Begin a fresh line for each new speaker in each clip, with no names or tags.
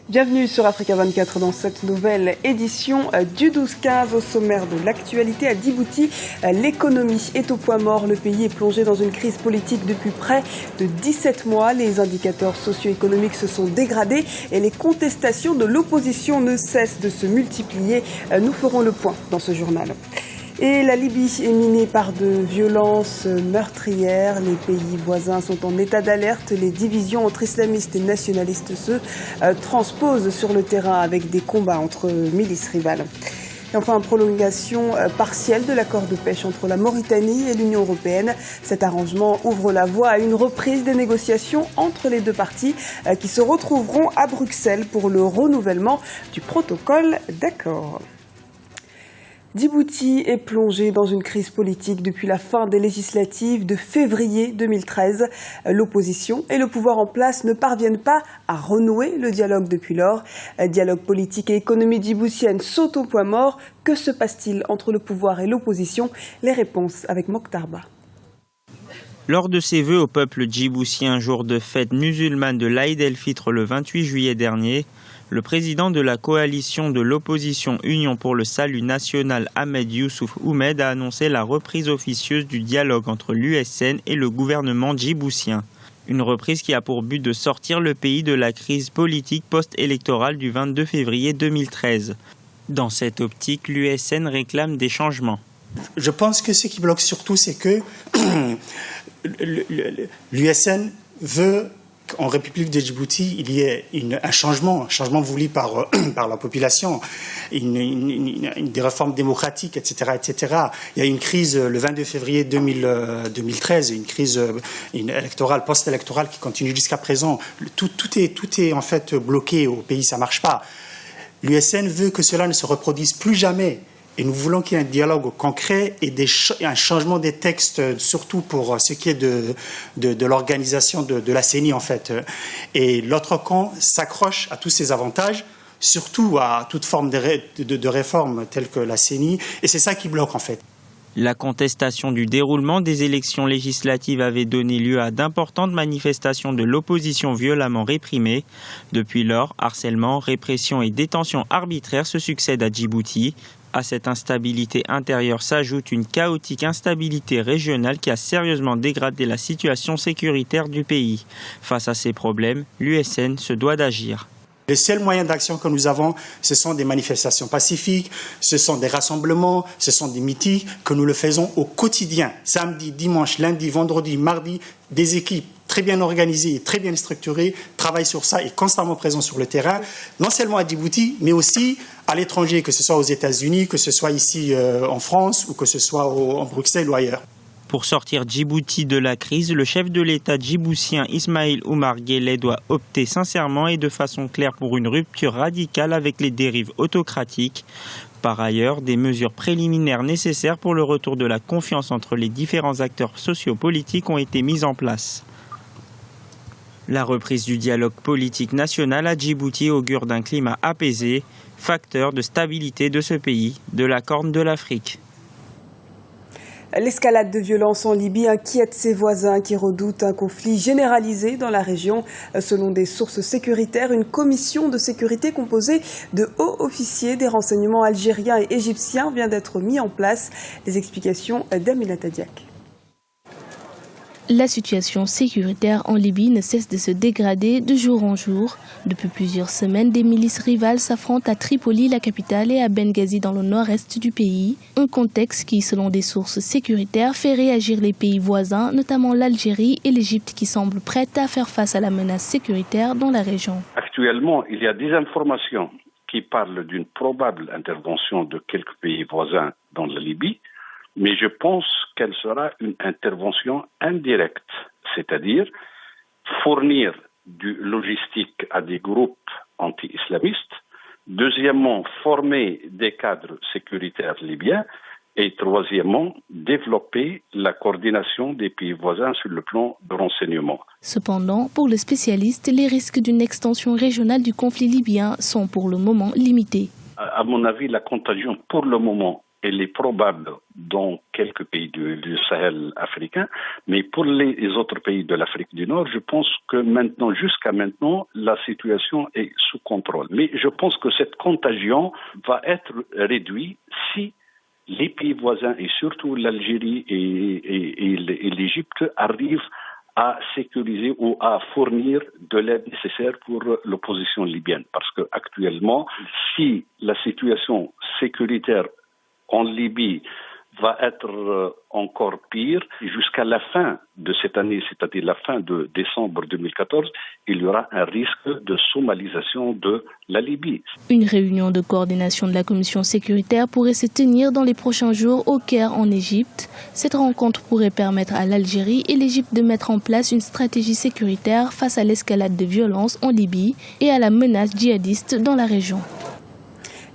Bienvenue sur Africa 24 dans cette nouvelle édition du 12-15. Au sommaire de l'actualité à Djibouti, l'économie est au point mort. Le pays est plongé dans une crise politique depuis près de 17 mois. Les indicateurs socio-économiques se sont dégradés et les contestations de l'opposition ne cessent de se multiplier. Nous ferons le point dans ce journal. Et la Libye est minée par de violences meurtrières. Les pays voisins sont en état d'alerte. Les divisions entre islamistes et nationalistes se transposent sur le terrain avec des combats entre milices rivales. Et enfin, prolongation partielle de l'accord de pêche entre la Mauritanie et l'Union européenne. Cet arrangement ouvre la voie à une reprise des négociations entre les deux parties qui se retrouveront à Bruxelles pour le renouvellement du protocole d'accord. Djibouti est plongé dans une crise politique depuis la fin des législatives de février 2013. L'opposition et le pouvoir en place ne parviennent pas à renouer le dialogue depuis lors. Dialogue politique et économie djiboutienne sont au point mort. Que se passe-t-il entre le pouvoir et l'opposition? Les réponses avec Mokhtarba.
Lors de ses vœux au peuple djiboutien, jour de fête musulmane de l'Aïd el-Fitr le 28 juillet dernier, le président de la coalition de l'opposition Union pour le salut national, Ahmed Youssouf Oumed, a annoncé la reprise officieuse du dialogue entre l'USN et le gouvernement djiboutien. Une reprise qui a pour but de sortir le pays de la crise politique post-électorale du 22 février 2013. Dans cette optique, l'USN réclame des changements.
Je pense que ce qui bloque surtout, c'est que l'USN veut qu'en République de Djibouti, il y ait un changement voulu par la population, des réformes démocratiques, etc., etc. Il y a une crise le 22 février 2013, une crise électorale, post-électorale qui continue jusqu'à présent. Tout est en fait bloqué au pays, ça marche pas. L'USN veut que cela ne se reproduise plus jamais. Et nous voulons qu'il y ait un dialogue concret et un changement des textes, surtout pour ce qui est de l'organisation de la CENI, en fait. Et l'autre camp s'accroche à tous ces avantages, surtout à toute forme de réforme telle que la CENI. Et c'est ça qui bloque, en fait.
La contestation du déroulement des élections législatives avait donné lieu à d'importantes manifestations de l'opposition violemment réprimées. Depuis lors, harcèlement, répression et détention arbitraire se succèdent à Djibouti. À cette instabilité intérieure s'ajoute une chaotique instabilité régionale qui a sérieusement dégradé la situation sécuritaire du pays. Face à ces problèmes, l'USN se doit d'agir.
Les seuls moyens d'action que nous avons, ce sont des manifestations pacifiques, ce sont des rassemblements, ce sont des meetings que nous le faisons au quotidien. Samedi, dimanche, lundi, vendredi, mardi, des équipes très bien organisées et très bien structurées travaillent sur ça et constamment présents sur le terrain, non seulement à Djibouti, mais aussi à l'étranger, que ce soit aux États-Unis, que ce soit ici en France ou que ce soit en Bruxelles ou ailleurs.
Pour sortir Djibouti de la crise, le chef de l'État djiboutien Ismaïl Oumar Guelleh doit opter sincèrement et de façon claire pour une rupture radicale avec les dérives autocratiques. Par ailleurs, des mesures préliminaires nécessaires pour le retour de la confiance entre les différents acteurs sociopolitiques ont été mises en place. La reprise du dialogue politique national à Djibouti augure d'un climat apaisé, facteur de stabilité de ce pays, de la Corne de l'Afrique.
L'escalade de violence en Libye inquiète ses voisins qui redoutent un conflit généralisé dans la région. Selon des sources sécuritaires, une commission de sécurité composée de hauts officiers des renseignements algériens et égyptiens vient d'être mise en place. Les explications d'Aminata Diak.
La situation sécuritaire en Libye ne cesse de se dégrader de jour en jour. Depuis plusieurs semaines, des milices rivales s'affrontent à Tripoli, la capitale, et à Benghazi dans le nord-est du pays. Un contexte qui, selon des sources sécuritaires, fait réagir les pays voisins, notamment l'Algérie et l'Égypte, qui semblent prêtes à faire face à la menace sécuritaire dans la région.
Actuellement, il y a des informations qui parlent d'une probable intervention de quelques pays voisins dans la Libye. Mais je pense qu'elle sera une intervention indirecte, c'est-à-dire fournir du logistique à des groupes anti-islamistes, deuxièmement, former des cadres sécuritaires libyens, et troisièmement, développer la coordination des pays voisins sur le plan de renseignement.
Cependant, pour le spécialiste, les risques d'une extension régionale du conflit libyen sont pour le moment limités.
À mon avis, la contagion pour le moment elle est probable dans quelques pays du Sahel africain, mais pour les autres pays de l'Afrique du Nord, je pense que jusqu'à maintenant, la situation est sous contrôle. Mais je pense que cette contagion va être réduite si les pays voisins, et surtout l'Algérie et l'Égypte, arrivent à sécuriser ou à fournir de l'aide nécessaire pour l'opposition libyenne. Parce que actuellement, si la situation sécuritaire en Libye va être encore pire, jusqu'à la fin de cette année, c'est-à-dire la fin de décembre 2014, il y aura un risque de somalisation de la Libye.
Une réunion de coordination de la commission sécuritaire pourrait se tenir dans les prochains jours au Caire en Égypte. Cette rencontre pourrait permettre à l'Algérie et l'Égypte de mettre en place une stratégie sécuritaire face à l'escalade de violence en Libye et à la menace djihadiste dans la région.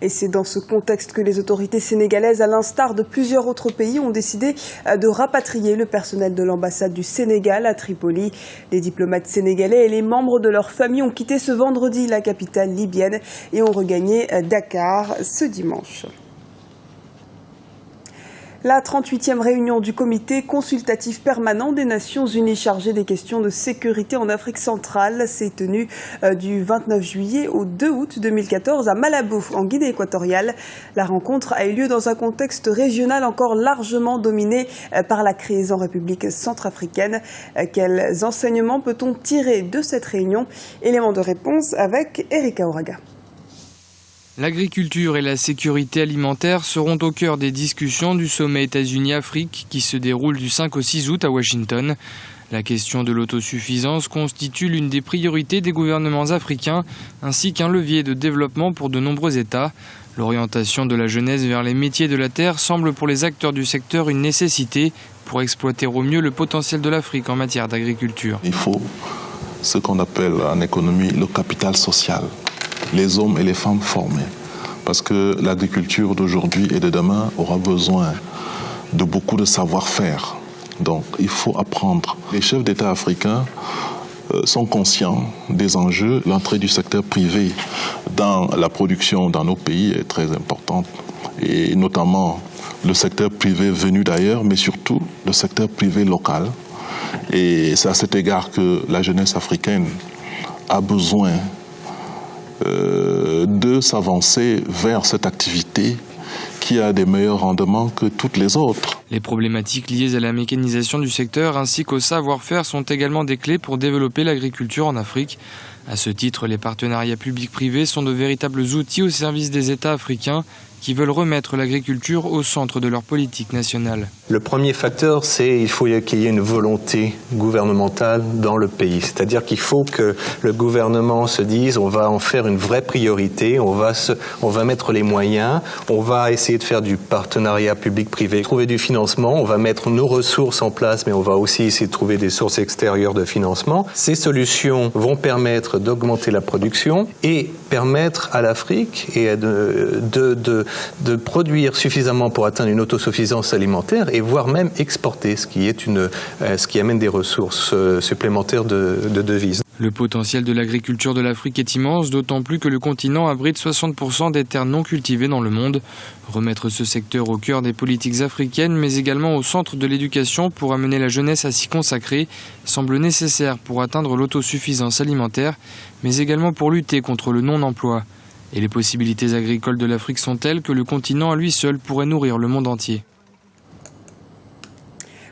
Et c'est dans ce contexte que les autorités sénégalaises, à l'instar de plusieurs autres pays, ont décidé de rapatrier le personnel de l'ambassade du Sénégal à Tripoli. Les diplomates sénégalais et les membres de leur famille ont quitté ce vendredi la capitale libyenne et ont regagné Dakar ce dimanche. La 38e réunion du comité consultatif permanent des Nations Unies chargé des questions de sécurité en Afrique centrale s'est tenue du 29 juillet au 2 août 2014 à Malabo, en Guinée équatoriale. La rencontre a eu lieu dans un contexte régional encore largement dominé par la crise en République centrafricaine. Quels enseignements peut-on tirer de cette réunion? Élément de réponse avec Erika Oraga.
L'agriculture et la sécurité alimentaire seront au cœur des discussions du sommet États-Unis-Afrique qui se déroule du 5 au 6 août à Washington. La question de l'autosuffisance constitue l'une des priorités des gouvernements africains ainsi qu'un levier de développement pour de nombreux États. L'orientation de la jeunesse vers les métiers de la terre semble pour les acteurs du secteur une nécessité pour exploiter au mieux le potentiel de l'Afrique en matière d'agriculture.
Il faut ce qu'on appelle en économie le capital social. Les hommes et les femmes formés. Parce que l'agriculture d'aujourd'hui et de demain aura besoin de beaucoup de savoir-faire. Donc il faut apprendre. Les chefs d'État africains sont conscients des enjeux. L'entrée du secteur privé dans la production dans nos pays est très importante. Et notamment le secteur privé venu d'ailleurs, mais surtout le secteur privé local. Et c'est à cet égard que la jeunesse africaine a besoin de s'avancer vers cette activité qui a des meilleurs rendements que toutes les autres.
Les problématiques liées à la mécanisation du secteur ainsi qu'au savoir-faire sont également des clés pour développer l'agriculture en Afrique. À ce titre, les partenariats publics-privés sont de véritables outils au service des États africains qui veulent remettre l'agriculture au centre de leur politique nationale.
Le premier facteur, c'est qu'il faut qu'il y ait une volonté gouvernementale dans le pays. C'est-à-dire qu'il faut que le gouvernement se dise on va en faire une vraie priorité, on va mettre les moyens, on va essayer de faire du partenariat public-privé, trouver du financement, on va mettre nos ressources en place, mais on va aussi essayer de trouver des sources extérieures de financement. Ces solutions vont permettre d'augmenter la production et permettre à l'Afrique et de produire suffisamment pour atteindre une autosuffisance alimentaire et voire même exporter, ce qui amène des ressources supplémentaires de devises.
Le potentiel de l'agriculture de l'Afrique est immense, d'autant plus que le continent abrite 60% des terres non cultivées dans le monde. Remettre ce secteur au cœur des politiques africaines, mais également au centre de l'éducation pour amener la jeunesse à s'y consacrer, semble nécessaire pour atteindre l'autosuffisance alimentaire, mais également pour lutter contre le non-emploi. Et les possibilités agricoles de l'Afrique sont telles que le continent à lui seul pourrait nourrir le monde entier.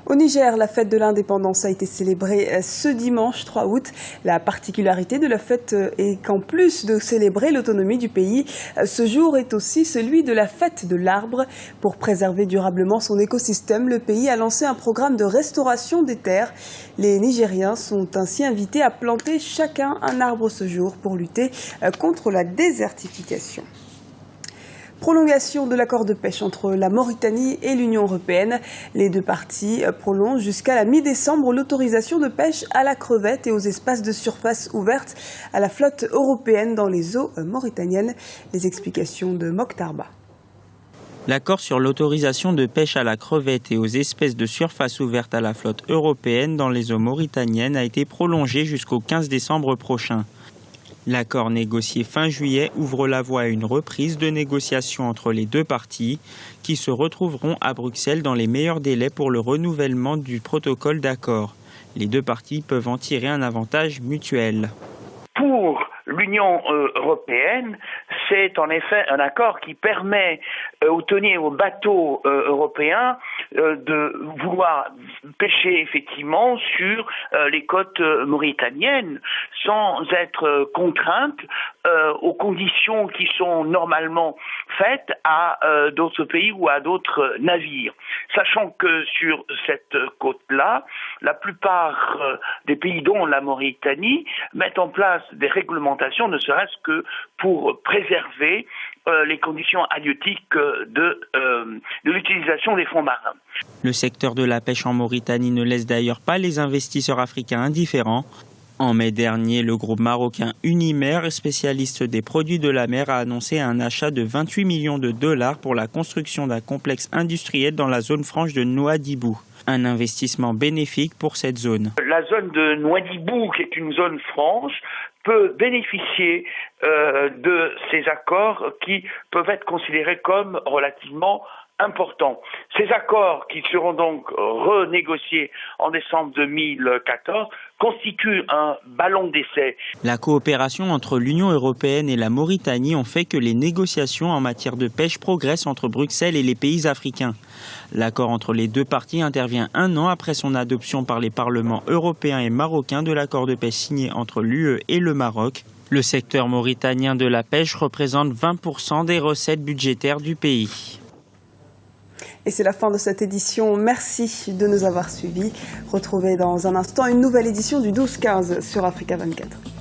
Au Niger, la fête de l'indépendance a été célébrée ce dimanche 3 août. La particularité de la fête est qu'en plus de célébrer l'autonomie du pays, ce jour est aussi celui de la fête de l'arbre. Pour préserver durablement son écosystème, le pays a lancé un programme de restauration des terres. Les Nigériens sont ainsi invités à planter chacun un arbre ce jour pour lutter contre la désertification. Prolongation de l'accord de pêche entre la Mauritanie et l'Union européenne. Les deux parties prolongent jusqu'à la mi-décembre l'autorisation de pêche à la crevette et aux espaces de surface ouvertes à la flotte européenne dans les eaux mauritaniennes. Les explications de Mokhtarba.
L'accord sur l'autorisation de pêche à la crevette et aux espèces de surface ouvertes à la flotte européenne dans les eaux mauritaniennes a été prolongé jusqu'au 15 décembre prochain. L'accord négocié fin juillet ouvre la voie à une reprise de négociations entre les deux parties qui se retrouveront à Bruxelles dans les meilleurs délais pour le renouvellement du protocole d'accord. Les deux parties peuvent en tirer un avantage mutuel.
Pour l'Union européenne, c'est en effet un accord qui permet aux thoniers, aux bateaux européens de vouloir pêcher effectivement sur les côtes mauritaniennes sans être contraintes aux conditions qui sont normalement faites à d'autres pays ou à d'autres navires. Sachant que sur cette côte-là, la plupart des pays, dont la Mauritanie, mettent en place des réglementations, ne serait-ce que pour préserver les conditions halieutiques de l'utilisation des fonds marins.
Le secteur de la pêche en Mauritanie ne laisse d'ailleurs pas les investisseurs africains indifférents. En mai dernier, le groupe marocain Unimer, spécialiste des produits de la mer, a annoncé un achat de 28 millions de dollars pour la construction d'un complexe industriel dans la zone franche de Nouadhibou. Un investissement bénéfique pour cette zone.
La zone de Nouadhibou, qui est une zone franche, peut bénéficier de ces accords qui peuvent être considérés comme relativement importants. Ces accords, qui seront donc renégociés en décembre 2014, constituent un ballon d'essai.
La coopération entre l'Union européenne et la Mauritanie ont fait que les négociations en matière de pêche progressent entre Bruxelles et les pays africains. L'accord entre les deux parties intervient un an après son adoption par les parlements européens et marocains de l'accord de pêche signé entre l'UE et le Maroc. Le secteur mauritanien de la pêche représente 20% des recettes budgétaires du pays.
Et c'est la fin de cette édition. Merci de nous avoir suivis. Retrouvez dans un instant une nouvelle édition du 12-15 sur Africa 24.